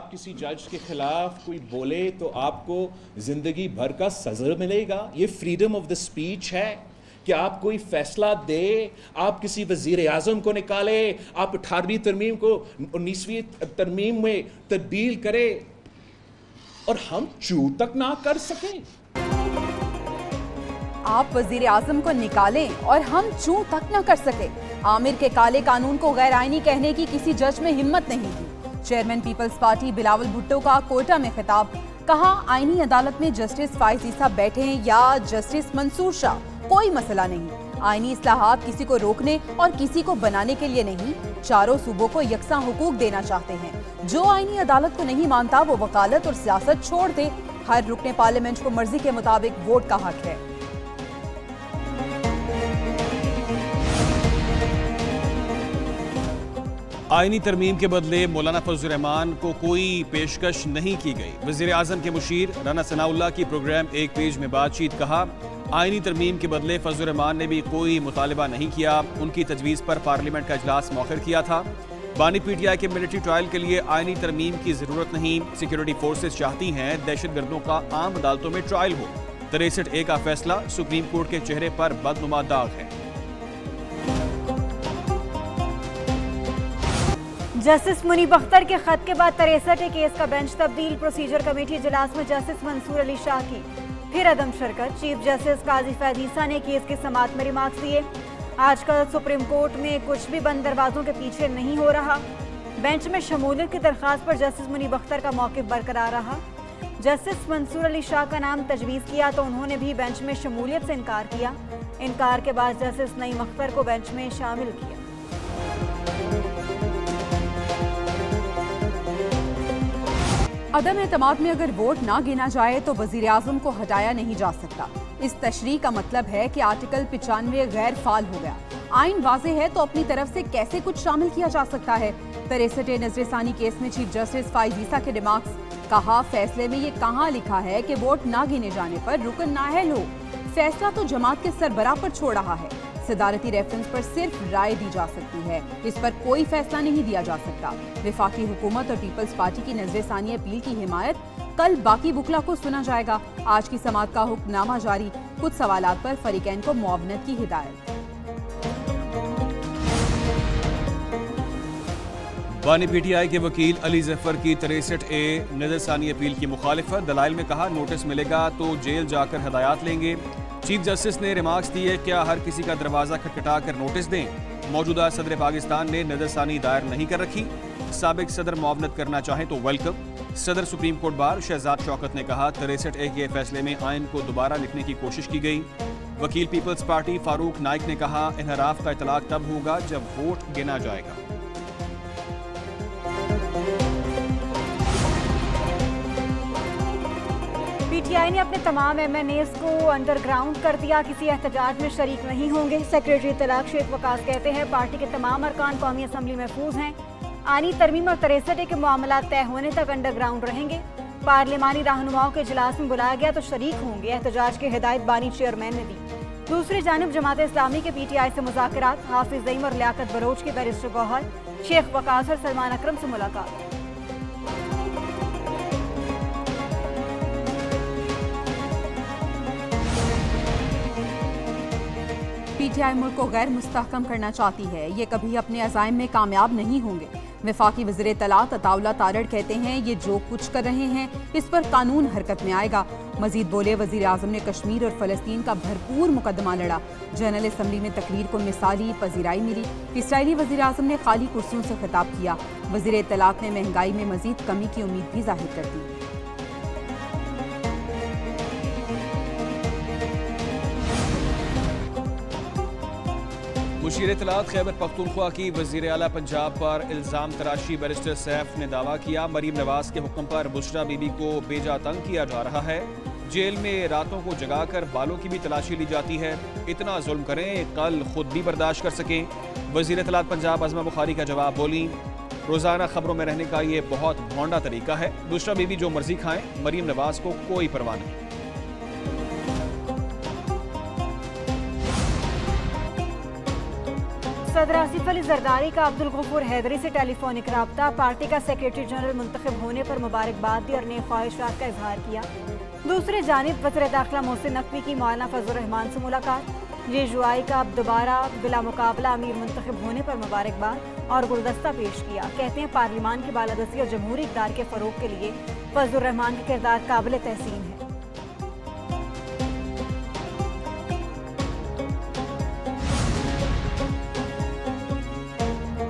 आप किसी जज के खिलाफ कोई बोले तो आपको जिंदगी भर का सज़ा मिलेगा? ये फ्रीडम ऑफ द स्पीच है कि आप कोई फैसला दे, आप किसी वजीर आजम को निकाले, आप 18वीं तरमीम को 19वीं तरमीम में तब्दील करें और हम चू तक ना कर सकें? आप वजीर आजम को निकालें और हम चू तक न कर सके। आमिर के काले कानून को गैर आईनी कहने की किसी जज में हिम्मत नहीं थी। चेयरमैन पीपल्स पार्टी बिलावल भुट्टो का कोयटा में खिताब। कहा, आईनी अदालत में जस्टिस फाइज ईसा बैठे या जस्टिस मंसूर शाह, कोई मसला नहीं। आईनी इस्लाहात किसी को रोकने और किसी को बनाने के लिए नहीं, चारों सूबों को यकसा हुकूक देना चाहते हैं। जो आईनी अदालत को नहीं मानता वो वकालत और सियासत छोड़ दे। हर रुकने पार्लियामेंट को मर्जी के मुताबिक वोट का हक है। आईनी तरमीम के बदले मौलाना फजल रहमान को कोई पेशकश नहीं की गई। वजीर आजम के मुशीर राना सनाउल्लाह की प्रोग्राम एक पेज में बातचीत। कहा, आईनी तरमीम के बदले फजल रहमान ने भी कोई मुतालबा नहीं किया। उनकी तजवीज़ पर पार्लियामेंट का इजलास मौखर किया था। बानी पीटीआई के मिलिट्री ट्रायल के लिए आईनी तरमीम की जरूरत नहीं। सिक्योरिटी फोर्सेज चाहती हैं दहशत गर्दों का आम अदालतों में ट्रायल हो। 63A का फैसला सुप्रीम कोर्ट के चेहरे पर बदनुमा दाग है। जस्टिस मुनीब अख्तर के खत के बाद 63A केस का बेंच तब्दील। प्रोसीजर कमेटी इजलास में जस्टिस मंसूर अली शाह की फिर अदम शिरकत। चीफ जस्टिस काजी फैज ईसा ने केस की समाअत में रिमार्क्स दिए। आजकल सुप्रीम कोर्ट में कुछ भी बंद दरवाजों के पीछे नहीं हो रहा। बेंच में शमूलियत की दरख्वास्त पर जस्टिस मुनीब अख्तर का मौक़िफ़ बरकरार रहा। जस्टिस मंसूर अली शाह का नाम तजवीज़ किया तो उन्होंने भी बेंच में शमूलियत से इनकार किया। इनकार के बाद जस्टिस नईम अख्तर को बेंच में शामिल किया। अदम एतमाद में अगर वोट ना गिना जाए तो वजीर आजम को हटाया नहीं जा सकता। इस तशरीह का मतलब है कि आर्टिकल 95 गैर फाल हो गया। आइन वाज़ेह है तो अपनी तरफ से कैसे कुछ शामिल किया जा सकता है। 63A नजरसानी केस में चीफ जस्टिस फाइज ईसा के रिमार्क्स। कहा, फैसले में ये कहाँ लिखा है कि वोट ना गिने जाने पर रुकन नाअहल हो। फैसला तो जमात के सरबराह पर छोड़ रहा है। सदारती रेफरेंस पर सिर्फ राय दी जा सकती है, इस पर कोई फैसला नहीं दिया जा सकता। वफाकी हुकूमत और पीपल्स पार्टी की नजरसानी अपील की हिमायत। कल बाकी बुकला को सुना जाएगा। आज की समाअत का हुक्मनामा जारी। कुछ सवालात पर फरीकैन को मुआवनत की हिदायत। बानी पीटीआई के वकील अली जफर की 63A नजरसानी अपील की मुखालिफत। दलाइल में कहा, नोटिस मिलेगा तो जेल जाकर हदायत लेंगे। चीफ जस्टिस ने रिमार्क्स दिए, क्या हर किसी का दरवाजा खटखटा कर नोटिस दें? मौजूदा सदर पाकिस्तान ने नजरसानी दायर नहीं कर रखी। साबिक सदर मुआवनत करना चाहें तो वेलकम। सदर supreme court bar Shahzad Shaukat ने कहा, 63A के फैसले में आइन को दोबारा लिखने की कोशिश की गई। वकील पीपल्स पार्टी फारूक नाइक ने कहा, इनहराफ का इतलाक तब होगा जब वोट गिना जाएगा। पीटीआई ने अपने तमाम MNAs को अंडरग्राउंड कर दिया। किसी एहतजाज में शरीक नहीं होंगे। सेक्रेटरी इत्तलाक शेख वकास कहते हैं, पार्टी के तमाम अरकान कौमी असम्बली महफूज हैं। आनी तरमीम और 63A के मामलात तय होने तक अंडरग्राउंड रहेंगे। पार्लिमानी रहनुमाओं के इजलास में बुलाया गया तो शरीक होंगे। एहतजाज की हिदायत बानी चेयरमैन ने दी। दूसरी जानिब जमात इस्लामी के PTI से मुज़ाकरात। हाफिज ज़ईम और लियाकत बलोच की बैरिस्टर गौहर, शेख वकास और सलमान अकरम से मुलाकात। PTI मुल्क को गैर मुस्तहकम करना चाहती है। ये कभी अपने अज़ाइम में कामयाब नहीं होंगे। वफाकी वज़ीर इत्तलात अताउल्लाह तारड़ कहते हैं, ये जो कुछ कर रहे हैं इस पर कानून हरकत में आएगा। मजीद बोले, वज़ीर आज़म ने कश्मीर और फ़लस्तीन का भरपूर मुकदमा लड़ा। जनरल असम्बली में तकरीर को मिसाली पजीराई मिली। इसराइली वज़ीर आज़म ने खाली कुर्सियों से खिताब किया। वज़ीर इत्तलात ने महंगाई में मजीद कमी की उम्मीद भी जाहिर कर दी। मुशीर इत्तलात खैबर पख्तूनख्वा की वज़ीर आला पंजाब पर इल्ज़ाम तराशी बैरिस्टर सैफ ने दावा किया, मरीम नवाज के हुक्म पर बुशरा बीबी को बेजा तंग किया जा रहा है। जेल में रातों को जगाकर बालों की भी तलाशी ली जाती है। इतना जुल्म करें कल खुद भी बर्दाश्त कर सकें। वज़ीर इत्तलात पंजाब अज़मा बुखारी का जवाब बोली, रोज़ाना खबरों में रहने का ये बहुत भोंडा तरीका है। बुशरा बीबी जो मर्जी खाएं, मरीम नवाज को कोई परवाह नहीं। सदर आसिफ अली जरदारी का अब्दुल गफूर हैदरी से टेलीफोनिक रब्ता, पार्टी का सेक्रेटरी जनरल मुंतखब होने पर मुबारकबाद दी और नई ख्वाहिशात का इजहार किया। दूसरी जानिब वज़ीर दाखिला मोहसिन नकवी की मौलाना फजलुर रहमान से मुलाकात, जेजुआई का अब दोबारा बिला मुकाबला अमीर मुंतखब होने पर मुबारकबाद और गुलदस्ता पेश किया। कहते हैं पार्लिमान की बालादस्ती और जमहूरी इक़्तिदार के फ़रोग़ के लिए फजलुर रहमान का किरदार काबिल तहसीन है।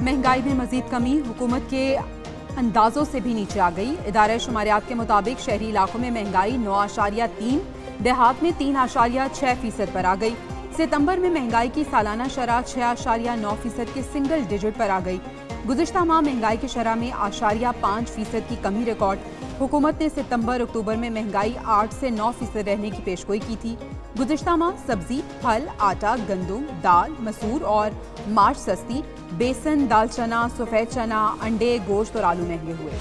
महंगाई में मजीद कमी हुकूमत के अंदाजों से भी नीचे आ गई। इदारे शुमारियात के मुताबिक शहरी इलाकों में महंगाई 9.3, देहात में 3.6% पर आ गई। सितंबर में महंगाई की सालाना शरह 6.9% के सिंगल डिजिट पर आ गई। गुज़िश्ता माह महंगाई की शरह में 8.5% की कमी रिकॉर्ड। हुकूमत ने सितंबर अक्टूबर में महंगाई 8 से 9% रहने की पेशगोई की थी। गुज़िश्ता माह सब्जी, फल, आटा, गंदुम, दाल, मसूर और मार्च सस्ती, बेसन, दाल चना, सफ़ेद चना, अंडे, गोश्त और आलू महंगे हुए।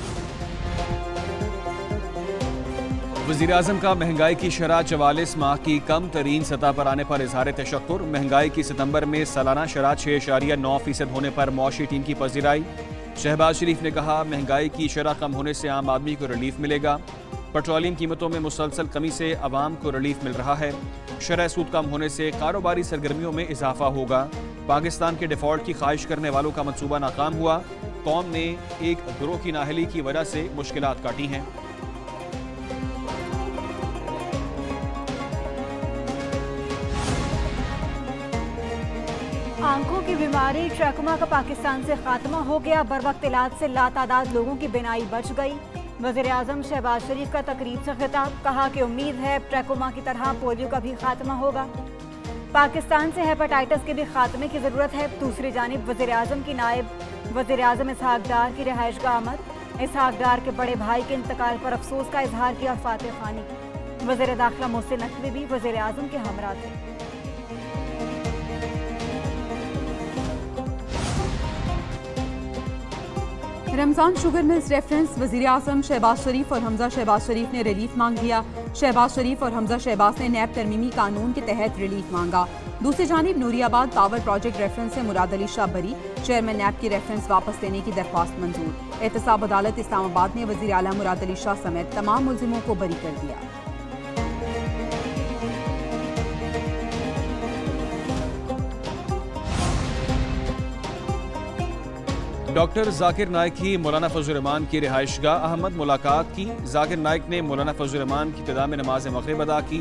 वज़ीर आज़म का महंगाई की शरह 44 माह की कम तरीन सतह पर आने पर इजहार तशक्कुर। महंगाई की सितंबर में सालाना शरह 6.9% होने पर मुआशी टीम की पज़ीराई। शहबाज शरीफ ने कहा महंगाई की शरह कम होने से आम आदमी को रिलीफ मिलेगा। पेट्रोलियम कीमतों में मुसलसल कमी से आवाम को रिलीफ मिल रहा है। शरह सूद कम होने से कारोबारी सरगर्मियों में इजाफा होगा। पाकिस्तान के डिफॉल्ट की ख्वाहिश करने वालों का मंसूबा नाकाम हुआ। कौम ने एक गिरोह की नाअहली की वजह से मुश्किलात काटी हैं। आंखों की बीमारी ट्रैकोमा का पाकिस्तान से खात्मा हो गया। बर वक्त इलाज से लातादाद लोगों की बीनाई बच गई। वज़ीर आज़म शहबाज शरीफ का तकरीब से खिताब, कहा कि उम्मीद है ट्रैकोमा की तरह पोलियो का भी खात्मा होगा। पाकिस्तान से हेपेटाइटिस के भी खात्मे की ज़रूरत है। दूसरी जानिब वज़ीर आज़म की नायब वज़ीर आज़म इसहाक डार की रिहाइशगाह आमद। इसहाक डार के बड़े भाई के इंतकाल पर अफसोस का इजहार किया। फातिह खानी वज़ीर दाखिला मोहसिन नकवी भी वज़ीर आज़म के हमरा थे। रमजान शुगर मिल्स रेफरेंस वज़ीर आज़म शहबाज शरीफ और हमजा शहबाज शरीफ ने रिलीफ मांग लिया। शहबाज शरीफ और हमजा शहबाज ने नैब तरमीमी कानून के तहत रिलीफ मांगा। दूसरी जानिब नूरियाबाद पावर प्रोजेक्ट रेफरेंस से मुराद अली शाह बरी, चेयरमैन नैब की रेफरेंस वापस लेने की दरख्वास्त मंजूर। एहतसाब अदालत इस्लामाबाद ने वज़ीर आला मुराद अली शाह समेत तमाम मुल्जिमों को बरी कर दिया। डॉक्टर जाकिर नाइक की मौलाना फजलुर रहमान की रिहाइशगाह अहमद मुलाकात की। जाकिर नाइक ने मौलाना फजलुर रहमान की इब्तिदा में नमाज मग़रिब अदा की।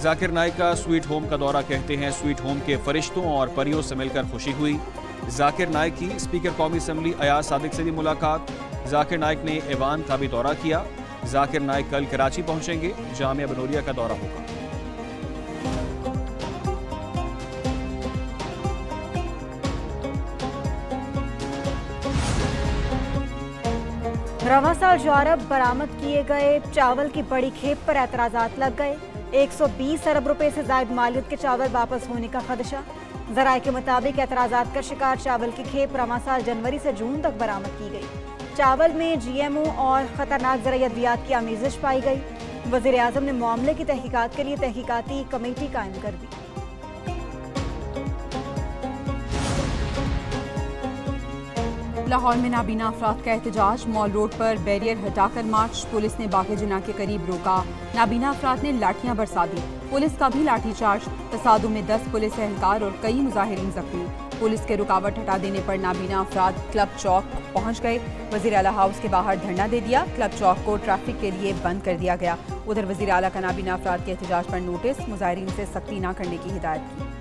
जाकिर नाइक का स्वीट होम का दौरा, कहते हैं स्वीट होम के फरिश्तों और परियों से मिलकर खुशी हुई। जाकिर नाइक की स्पीकर कौमी असम्बली अयाज सादिक से भी मुलाकात। जाकिर नाइक ने ऐवान का भी दौरा किया। जाकिर नाइक कल कराची पहुंचेंगे। जामिया बनोरिया का दौरा होगा। रवा साल यूरोप बरामद किए गए चावल की बड़ी खेप पर एतराज़ात लग गए। 120 अरब रुपए से ज़ायद मालियत के चावल वापस होने का खदशा। ज़राए के मुताबिक एतराज़ात का शिकार चावल की खेप रवा साल जनवरी से जून तक बरामद की गई। चावल में GMO और ख़तरनाक ज़राई अद्वियात की आमेज़श पाई गई। वज़ीर आज़म ने मामले की तहकीकात के लिए तहकीकाती कमेटी कायम कर दी। लाहौर में नाबीना अफराद का एहतजाज, मॉल रोड पर बैरियर हटाकर मार्च। पुलिस ने बाग़ जिन्ना के करीब रोका। नाबीना अफराद ने लाठियां बरसा दी। पुलिस का भी लाठीचार्ज। तसादुम में 10 पुलिस एहलकार और कई मुजाहिरीन जख्मी। पुलिस के रुकावट हटा देने पर नाबीना अफराद क्लब चौक पहुंच गए। वज़ीर आला हाउस के बाहर धरना दे दिया। क्लब चौक को ट्रैफिक के लिए बंद कर दिया गया। उधर वज़ीर आला का नाबीना अफराद के एहतजाज पर नोटिस, मुजाहिरीन से सख्ती न करने की हिदायत की।